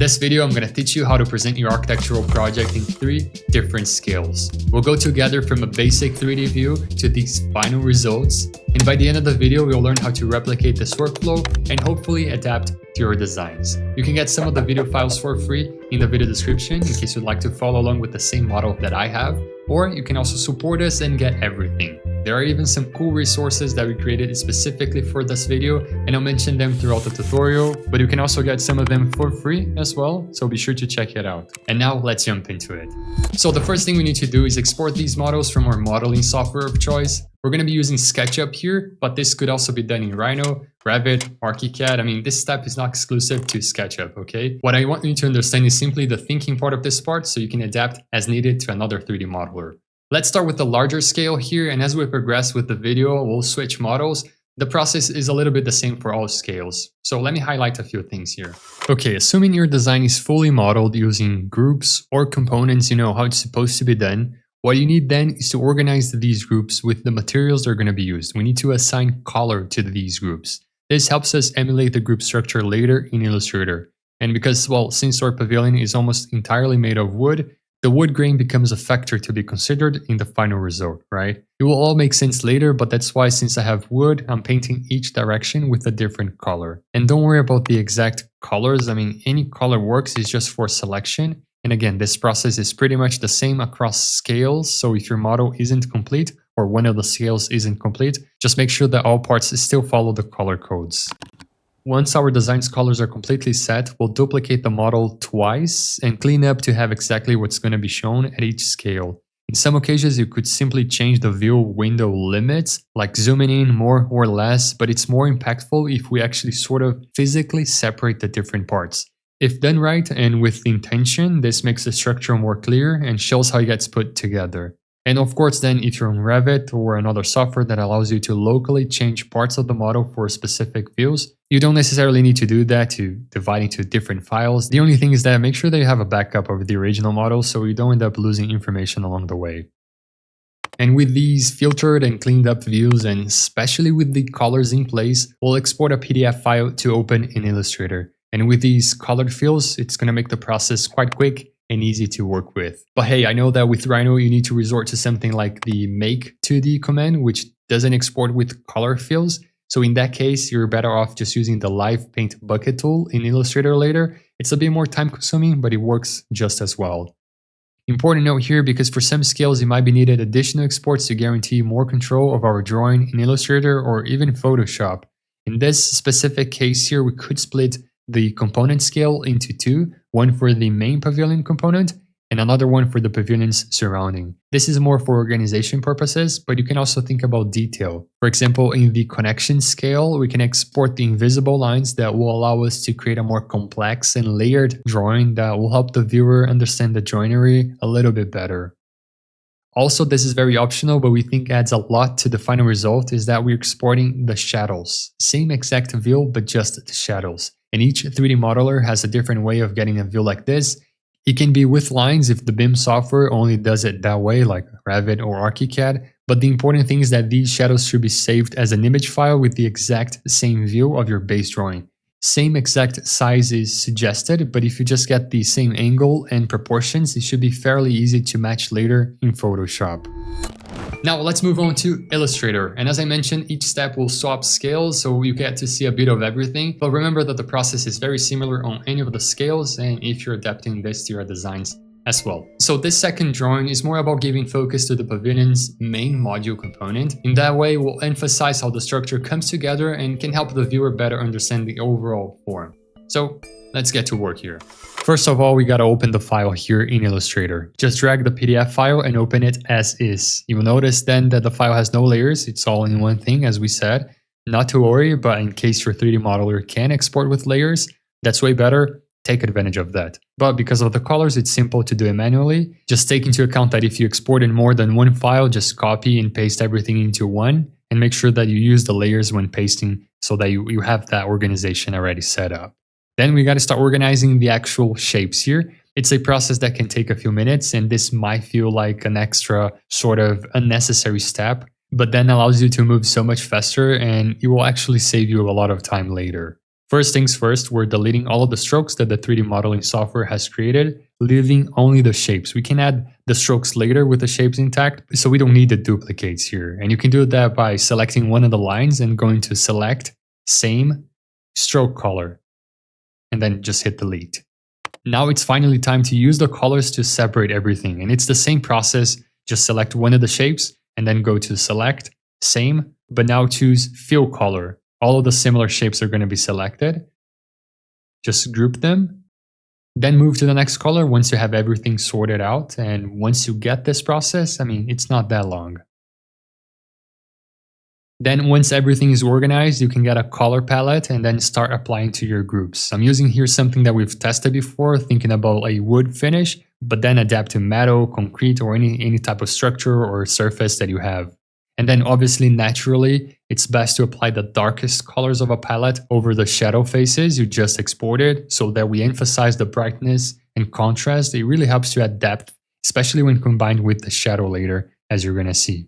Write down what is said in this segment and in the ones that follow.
this video, I'm going to teach you how to present your architectural project in 3 different scales. We'll go together from a basic 3D view to these final results, and by the end of the video, you'll learn how to replicate this workflow and hopefully adapt to your designs. You can get some of the video files for free in the video description in case you'd like to follow along with the same model that I have, or you can also support us and get everything. There are even some cool resources that we created specifically for this video, and I'll mention them throughout the tutorial, but you can also get some of them for free as well, so be sure to check it out. And now let's jump into it. So the first thing we need to do is export these models from our modeling software of choice. We're going to be using SketchUp here, but this could also be done in Rhino, Revit, ArchiCAD. I mean, this step is not exclusive to SketchUp, okay? What I want you to understand is simply the thinking part of this part, so you can adapt as needed to another 3D modeler. Let's start with the larger scale here, and as we progress with the video, we'll switch models. The process is a little bit the same for all scales. So let me highlight a few things here. Okay, assuming your design is fully modeled using groups or components, you know how it's supposed to be done. What you need then is to organize these groups with the materials that are going to be used. We need to assign color to these groups. This helps us emulate the group structure later in Illustrator. And because, well, since our pavilion is almost entirely made of wood, the wood grain becomes a factor to be considered in the final result, right? It will all make sense later, but that's why since I have wood, I'm painting each direction with a different color. And don't worry about the exact colors. I mean, any color works, it's just for selection. And again, this process is pretty much the same across scales. So if your model isn't complete or one of the scales isn't complete, just make sure that all parts still follow the color codes. Once our design's colors are completely set, we'll duplicate the model twice and clean up to have exactly what's going to be shown at each scale. In some occasions, you could simply change the view window limits, like zooming in more or less, but it's more impactful if we actually sort of physically separate the different parts. If done right and with intention, this makes the structure more clear and shows how it gets put together. And of course then, if you're on Revit or another software that allows you to locally change parts of the model for specific views, you don't necessarily need to do that to divide into different files. The only thing is that make sure that you have a backup of the original model so you don't end up losing information along the way. And with these filtered and cleaned up views, and especially with the colors in place, we'll export a PDF file to open in Illustrator. And with these colored fields, it's going to make the process quite quick and easy to work with. But hey, I know that with Rhino, you need to resort to something like the make 2D command, which doesn't export with color fields. So in that case, you're better off just using the live paint bucket tool in Illustrator later. It's a bit more time consuming, but it works just as well. Important note here, because for some scales, it might be needed additional exports to guarantee more control of our drawing in Illustrator or even Photoshop. In this specific case here, we could split the component scale into 2, one for the main pavilion component and another one for the pavilion's surrounding. This is more for organization purposes, but you can also think about detail. For example, in the connection scale, we can export the invisible lines that will allow us to create a more complex and layered drawing that will help the viewer understand the joinery a little bit better. Also, this is very optional, but we think adds a lot to the final result is that we're exporting the shadows. Same exact view, but just the shadows. And each 3D modeler has a different way of getting a view like this. It can be with lines if the BIM software only does it that way, like Revit or ArchiCAD. But the important thing is that these shadows should be saved as an image file with the exact same view of your base drawing. Same exact size is suggested, but if you just get the same angle and proportions, it should be fairly easy to match later in Photoshop. Now let's move on to Illustrator, and as I mentioned, each step will swap scales so you get to see a bit of everything, but remember that the process is very similar on any of the scales and if you're adapting this to your designs as well. So this second drawing is more about giving focus to the pavilion's main module component. In that way, we'll emphasize how the structure comes together and can help the viewer better understand the overall form. So let's get to work here. First of all, we gotta open the file here in Illustrator. Just drag the PDF file and open it as is. You will notice then that the file has no layers, it's all in one thing as we said. Not to worry, but in case your 3D modeler can export with layers, that's way better, take advantage of that. But because of the colors, it's simple to do it manually. Just take into account that if you export in more than one file, just copy and paste everything into one, and make sure that you use the layers when pasting so that you have that organization already set up. Then we got to start organizing the actual shapes here. It's a process that can take a few minutes, and this might feel like an extra sort of unnecessary step, but then allows you to move so much faster and it will actually save you a lot of time later. First things first, we're deleting all of the strokes that the 3D modeling software has created, leaving only the shapes. We can add the strokes later with the shapes intact, so we don't need the duplicates here. And you can do that by selecting one of the lines and going to Select, Same, Stroke Color, and then just hit Delete. Now it's finally time to use the colors to separate everything. And it's the same process, just select one of the shapes and then go to Select, Same, but now choose Fill Color. All of the similar shapes are going to be selected. Just group them. Then move to the next color once you have everything sorted out. And once you get this process, it's not that long. Then once everything is organized, you can get a color palette and then start applying to your groups. I'm using here something that we've tested before, thinking about a wood finish, but then adapt to metal, concrete, or any type of structure or surface that you have. And then obviously, naturally, it's best to apply the darkest colors of a palette over the shadow faces you just exported so that we emphasize the brightness and contrast. It really helps to add depth, especially when combined with the shadow later, as you're going to see.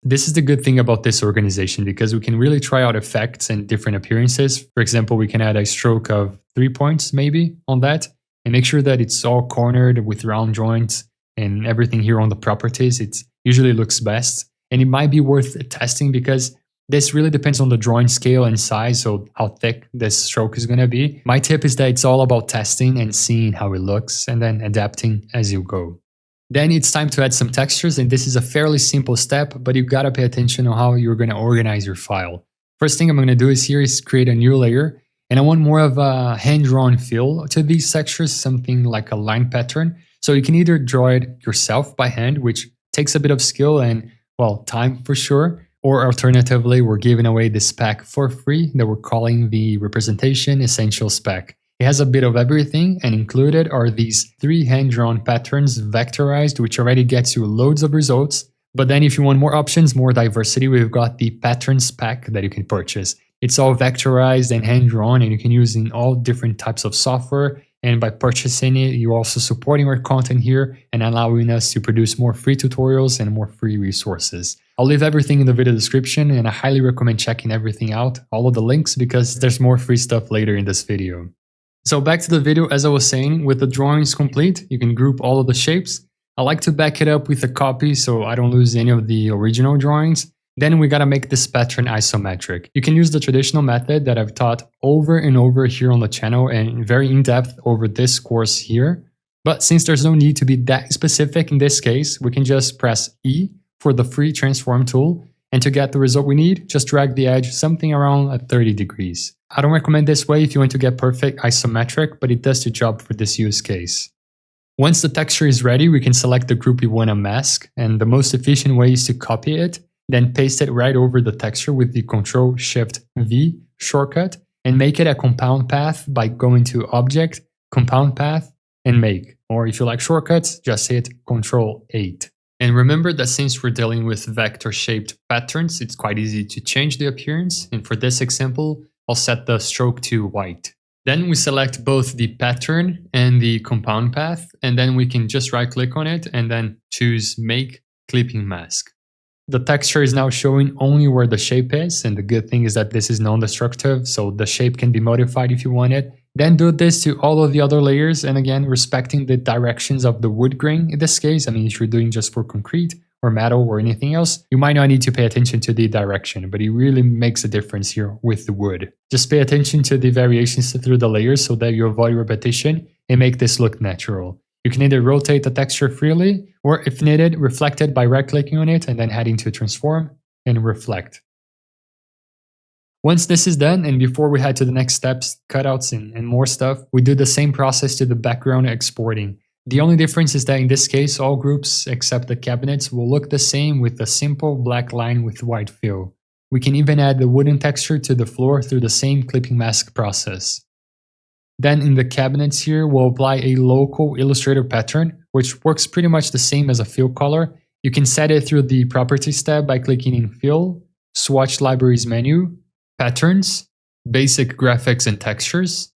This is the good thing about this organization because we can really try out effects and different appearances. For example, we can add a stroke of 3 points maybe on that and make sure that it's all cornered with round joints and everything here on the properties. It usually looks best. And it might be worth testing because this really depends on the drawing scale and size, so how thick this stroke is going to be. My tip is that it's all about testing and seeing how it looks and then adapting as you go. Then it's time to add some textures, and this is a fairly simple step, but you gotta pay attention on how you're going to organize your file. First thing I'm going to do is create a new layer, and I want more of a hand-drawn feel to these textures, something like a line pattern. So you can either draw it yourself by hand, which takes a bit of skill and, well, time for sure, or alternatively, we're giving away this pack for free that we're calling the Representation Essentials pack. It has a bit of everything, and included are these 3 hand-drawn patterns vectorized, which already gets you loads of results. But then if you want more options, more diversity, we've got the Patterns pack that you can purchase. It's all vectorized and hand-drawn, and you can use in all different types of software. And by purchasing it, you're also supporting our content here and allowing us to produce more free tutorials and more free resources. I'll leave everything in the video description, and I highly recommend checking everything out, all of the links, because there's more free stuff later in this video. So back to the video, as I was saying, with the drawings complete, you can group all of the shapes. I like to back it up with a copy so I don't lose any of the original drawings. Then we gotta make this pattern isometric. You can use the traditional method that I've taught over and over here on the channel and very in-depth over this course here. But since there's no need to be that specific in this case, we can just press E for the free transform tool. And to get the result we need, just drag the edge something around at 30 degrees. I don't recommend this way if you want to get perfect isometric, but it does the job for this use case. Once the texture is ready, we can select the group we want to mask, and the most efficient way is to copy it, then paste it right over the texture with the Ctrl-Shift-V shortcut, and make it a compound path by going to Object, Compound Path, and Make. Or if you like shortcuts, just hit Ctrl-8. And remember that since we're dealing with vector-shaped patterns, it's quite easy to change the appearance. And for this example, I'll set the stroke to white. Then we select both the pattern and the compound path, and then we can just right-click on it and then choose Make Clipping Mask. The texture is now showing only where the shape is, and the good thing is that this is non-destructive, so the shape can be modified if you want it. Then do this to all of the other layers, and again, respecting the directions of the wood grain in this case. If you're doing just for concrete or metal or anything else, you might not need to pay attention to the direction, but it really makes a difference here with the wood. Just pay attention to the variations through the layers so that you avoid repetition and make this look natural. You can either rotate the texture freely, or if needed, reflect it by right-clicking on it and then heading to Transform and Reflect. Once this is done, and before we head to the next steps, cutouts and more stuff, we do the same process to the background exporting. The only difference is that in this case, all groups except the cabinets will look the same with a simple black line with white fill. We can even add the wooden texture to the floor through the same clipping mask process. Then in the cabinets here, we'll apply a local Illustrator pattern, which works pretty much the same as a fill color. You can set it through the Properties tab by clicking in Fill, Swatch Libraries menu, Patterns, Basic Graphics and Textures.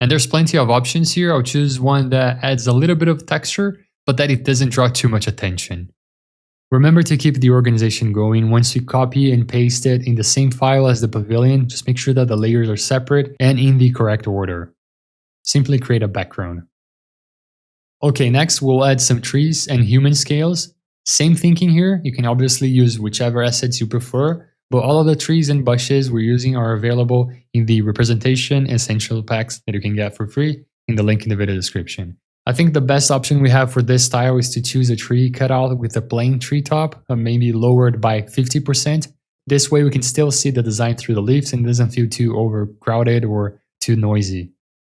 And there's plenty of options here. I'll choose one that adds a little bit of texture, but that it doesn't draw too much attention. Remember to keep the organization going. Once you copy and paste it in the same file as the pavilion, just make sure that the layers are separate and in the correct order. Simply create a background. Okay, next we'll add some trees and human scales. Same thinking here, you can obviously use whichever assets you prefer, but all of the trees and bushes we're using are available in the representation essential packs that you can get for free in the link in the video description. I think the best option we have for this style is to choose a tree cutout with a plain treetop, maybe lowered by 50%. This way we can still see the design through the leaves and it doesn't feel too overcrowded or too noisy.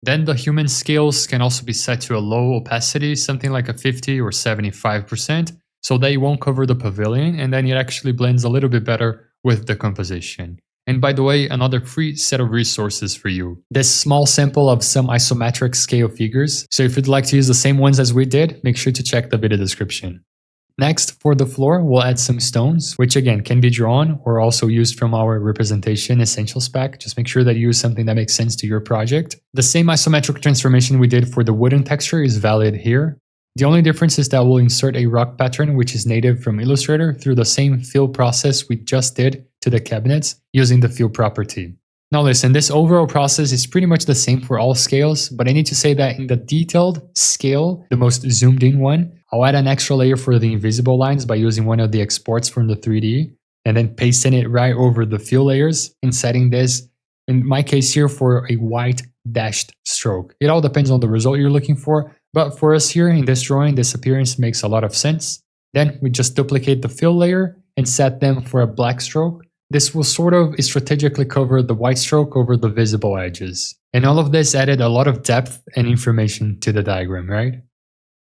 Then the human scales can also be set to a low opacity, something like a 50 or 75%, so that it won't cover the pavilion and then it actually blends a little bit better with the composition. And by the way, another free set of resources for you. This small sample of some isometric scale figures. So if you'd like to use the same ones as we did, make sure to check the video description. Next, for the floor, we'll add some stones, which again can be drawn or also used from our representation essentials pack. Just make sure that you use something that makes sense to your project. The same isometric transformation we did for the wooden texture is valid here. The only difference is that we'll insert a rock pattern which is native from Illustrator through the same fill process we just did to the cabinets using the fill property. Now listen, this overall process is pretty much the same for all scales, but I need to say that in the detailed scale, the most zoomed in one, I'll add an extra layer for the invisible lines by using one of the exports from the 3D and then pasting it right over the fill layers and setting this, in my case here, for a white dashed stroke. It all depends on the result you're looking for, but for us here in this drawing, this appearance makes a lot of sense. Then we just duplicate the fill layer and set them for a black stroke. This will sort of strategically cover the white stroke over the visible edges. And all of this added a lot of depth and information to the diagram, right?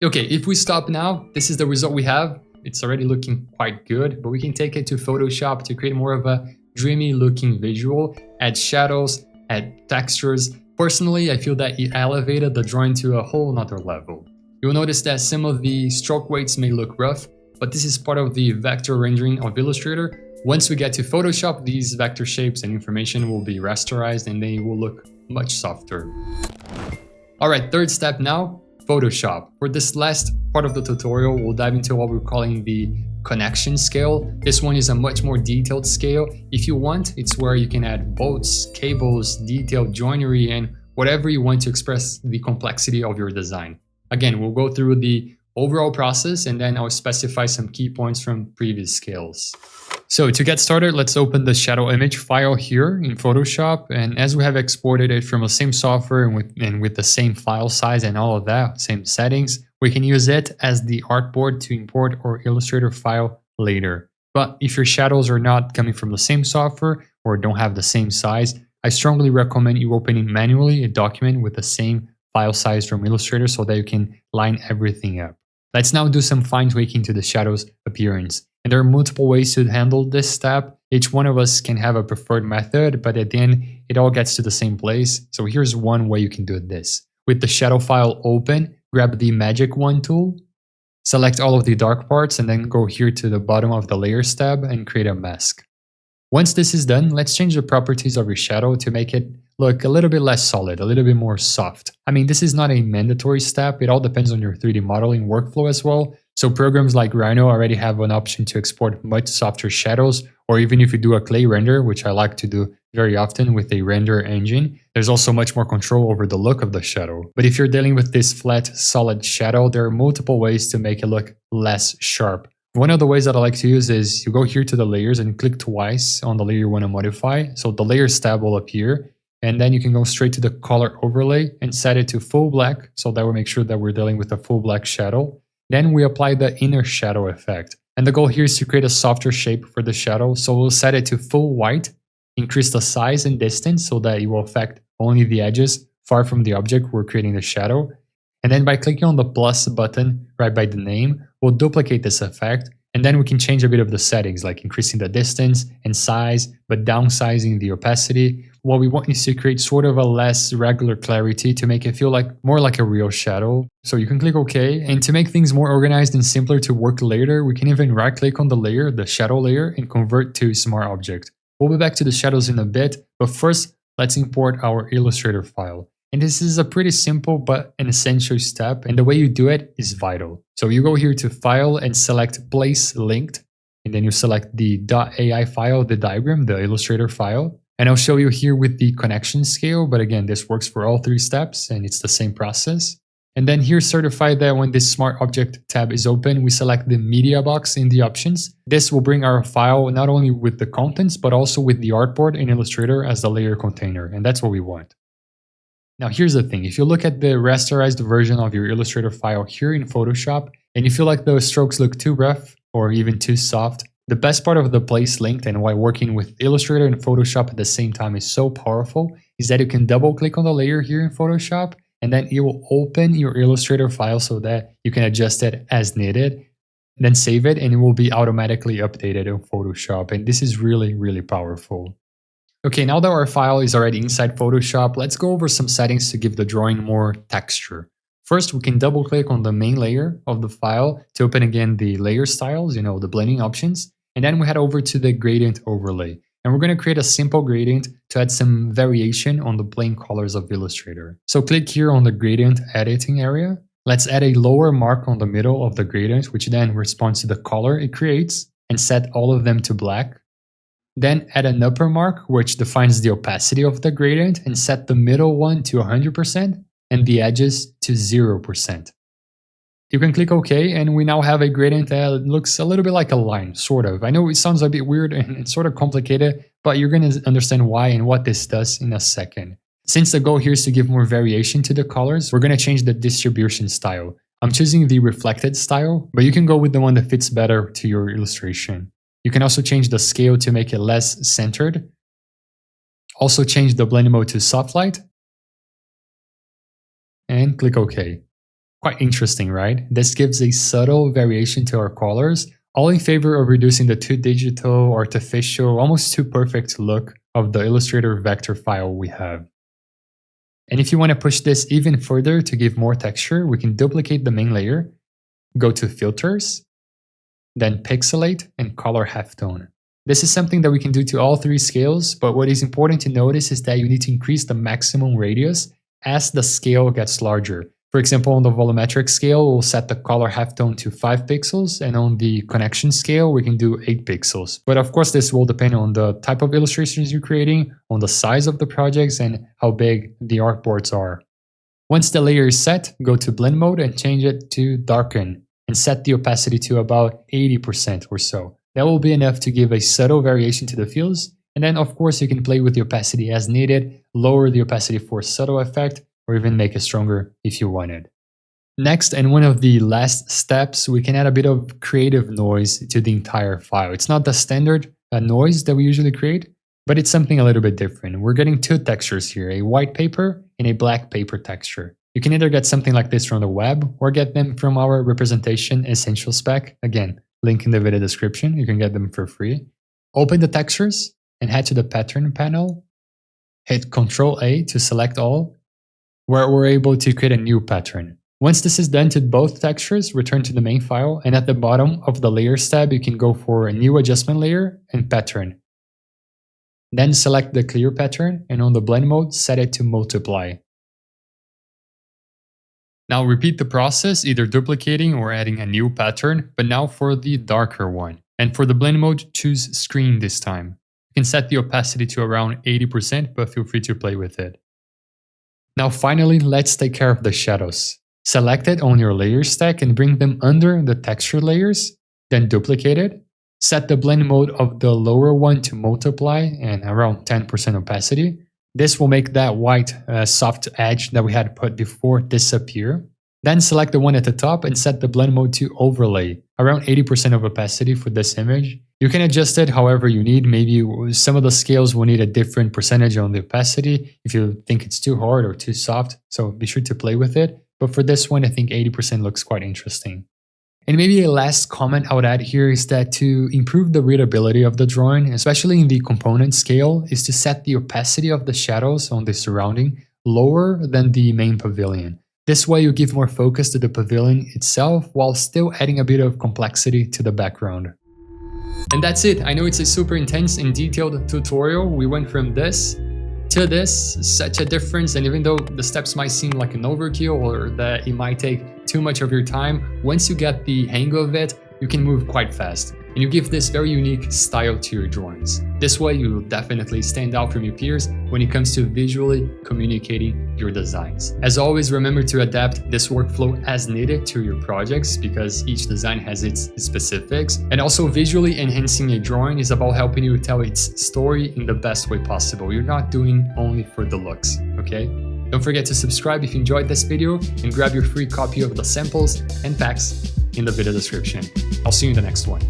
Okay, if we stop now, this is the result we have. It's already looking quite good, but we can take it to Photoshop to create more of a dreamy looking visual, add shadows, add textures. Personally, I feel that it elevated the drawing to a whole nother level. You'll notice that some of the stroke weights may look rough, but this is part of the vector rendering of Illustrator. Once we get to Photoshop, these vector shapes and information will be rasterized and they will look much softer. Alright, third step now, Photoshop. For this last part of the tutorial, we'll dive into what we're calling the connection scale. This one is a much more detailed scale. If you want, it's where you can add bolts, cables, detailed joinery, and whatever you want to express the complexity of your design. Again, we'll go through the overall process and then I'll specify some key points from previous scales. So to get started, let's open the shadow image file here in Photoshop. And as we have exported it from the same software and with the same file size and all of that, same settings, we can use it as the artboard to import our Illustrator file later. But if your shadows are not coming from the same software or don't have the same size, I strongly recommend you opening manually a document with the same file size from Illustrator so that you can line everything up. Let's now do some fine tweaking to the shadow's appearance. And there are multiple ways to handle this step. Each one of us can have a preferred method, but at the end, it all gets to the same place. So here's one way you can do this. With the shadow file open, grab the Magic Wand tool, select all of the dark parts, and then go here to the bottom of the Layers tab and create a mask. Once this is done, let's change the properties of your shadow to make it look a little bit less solid, a little bit more soft. I mean, this is not a mandatory step. It all depends on your 3D modeling workflow as well. So programs like Rhino already have an option to export much softer shadows, or even if you do a clay render, which I like to do very often with a render engine, there's also much more control over the look of the shadow. But if you're dealing with this flat, solid shadow, there are multiple ways to make it look less sharp. One of the ways that I like to use is you go here to the layers and click twice on the layer you want to modify. So the layers tab will appear. And then you can go straight to the color overlay and set it to full black. So that will make sure that we're dealing with a full black shadow. Then we apply the inner shadow effect. And the goal here is to create a softer shape for the shadow. So we'll set it to full white, increase the size and distance so that it will affect only the edges far from the object we're creating the shadow. And then by clicking on the plus button right by the name, we'll duplicate this effect. And then we can change a bit of the settings, like increasing the distance and size, but downsizing the opacity. What we want is to create sort of a less regular clarity to make it feel like more like a real shadow. So you can click OK. And to make things more organized and simpler to work later, we can even right click on the layer, the shadow layer, and convert to Smart Object. We'll be back to the shadows in a bit, but first, let's import our Illustrator file. And this is a pretty simple but an essential step, and the way you do it is vital. So you go here to File and select Place Linked, and then you select the .ai file, the diagram, the Illustrator file. And I'll show you here with the connection scale, but again, this works for all 3 steps and it's the same process. And then here certify that when this Smart Object tab is open, we select the media box in the options. This will bring our file not only with the contents, but also with the artboard in Illustrator as the layer container, and that's what we want. Now here's the thing, if you look at the rasterized version of your Illustrator file here in Photoshop, and you feel like the strokes look too rough or even too soft, the best part of the Place Linked and why working with Illustrator and Photoshop at the same time is so powerful is that you can double click on the layer here in Photoshop, and then it will open your Illustrator file so that you can adjust it as needed, then save it and it will be automatically updated in Photoshop. And this is really, really powerful. Okay, now that our file is already inside Photoshop, let's go over some settings to give the drawing more texture. First, we can double click on the main layer of the file to open again the layer styles, the blending options. And then we head over to the gradient overlay. And we're going to create a simple gradient to add some variation on the plain colors of Illustrator. So click here on the gradient editing area. Let's add a lower mark on the middle of the gradient, which then responds to the color it creates, and set all of them to black. Then add an upper mark, which defines the opacity of the gradient, and set the middle one to 100% and the edges to 0%. You can click OK, and we now have a gradient that looks a little bit like a line, sort of. I know it sounds a bit weird and sort of complicated, but you're going to understand why and what this does in a second. Since the goal here is to give more variation to the colors, we're going to change the distribution style. I'm choosing the reflected style, but you can go with the one that fits better to your illustration. You can also change the scale to make it less centered. Also change the blend mode to soft light. And click OK. Quite interesting, right? This gives a subtle variation to our colors, all in favor of reducing the too digital, artificial, almost too perfect look of the Illustrator vector file we have. And if you want to push this even further to give more texture, we can duplicate the main layer, go to Filters, then Pixelate and Color Halftone. This is something that we can do to all 3 scales, but what is important to notice is that you need to increase the maximum radius as the scale gets larger. For example, on the volumetric scale, we'll set the color halftone to 5 pixels, and on the connection scale, we can do 8 pixels. But of course, this will depend on the type of illustrations you're creating, on the size of the projects, and how big the artboards are. Once the layer is set, go to blend mode and change it to darken, and set the opacity to about 80% or so. That will be enough to give a subtle variation to the fields, and then of course you can play with the opacity as needed, lower the opacity for a subtle effect, or even make it stronger if you wanted. Next, and one of the last steps, we can add a bit of creative noise to the entire file. It's not the standard noise that we usually create, but it's something a little bit different. We're getting 2 textures here, a white paper and a black paper texture. You can either get something like this from the web or get them from our representation essential spec. Again, link in the video description, you can get them for free. Open the textures and head to the pattern panel. Hit Ctrl A to select all, where we're able to create a new pattern. Once this is done to both textures, return to the main file, and at the bottom of the Layers tab, you can go for a new adjustment layer and pattern. Then select the clear pattern, and on the blend mode, set it to multiply. Now repeat the process, either duplicating or adding a new pattern, but now for the darker one. And for the blend mode, choose screen this time. You can set the opacity to around 80%, but feel free to play with it. Now finally, let's take care of the shadows. Select it on your layer stack and bring them under the texture layers, then duplicate it. Set the blend mode of the lower one to multiply and around 10% opacity. This will make that white soft edge that we had put before disappear. Then select the one at the top and set the blend mode to overlay, around 80% of opacity for this image. You can adjust it however you need. Maybe some of the scales will need a different percentage on the opacity if you think it's too hard or too soft, so be sure to play with it. But for this one, I think 80% looks quite interesting. And maybe a last comment I would add here is that to improve the readability of the drawing, especially in the component scale, is to set the opacity of the shadows on the surrounding lower than the main pavilion. This way you give more focus to the pavilion itself while still adding a bit of complexity to the background. And that's it. I know it's a super intense and detailed tutorial. We went from this to this, such a difference, and even though the steps might seem like an overkill or that it might take too much of your time, once you get the hang of it, you can move quite fast, and you give this very unique style to your drawings. This way you will definitely stand out from your peers when it comes to visually communicating your designs. As always, remember to adapt this workflow as needed to your projects because each design has its specifics. And also, visually enhancing a drawing is about helping you tell its story in the best way possible. You're not doing only for the looks, okay? Don't forget to subscribe if you enjoyed this video and grab your free copy of the samples and packs in the video description. I'll see you in the next one.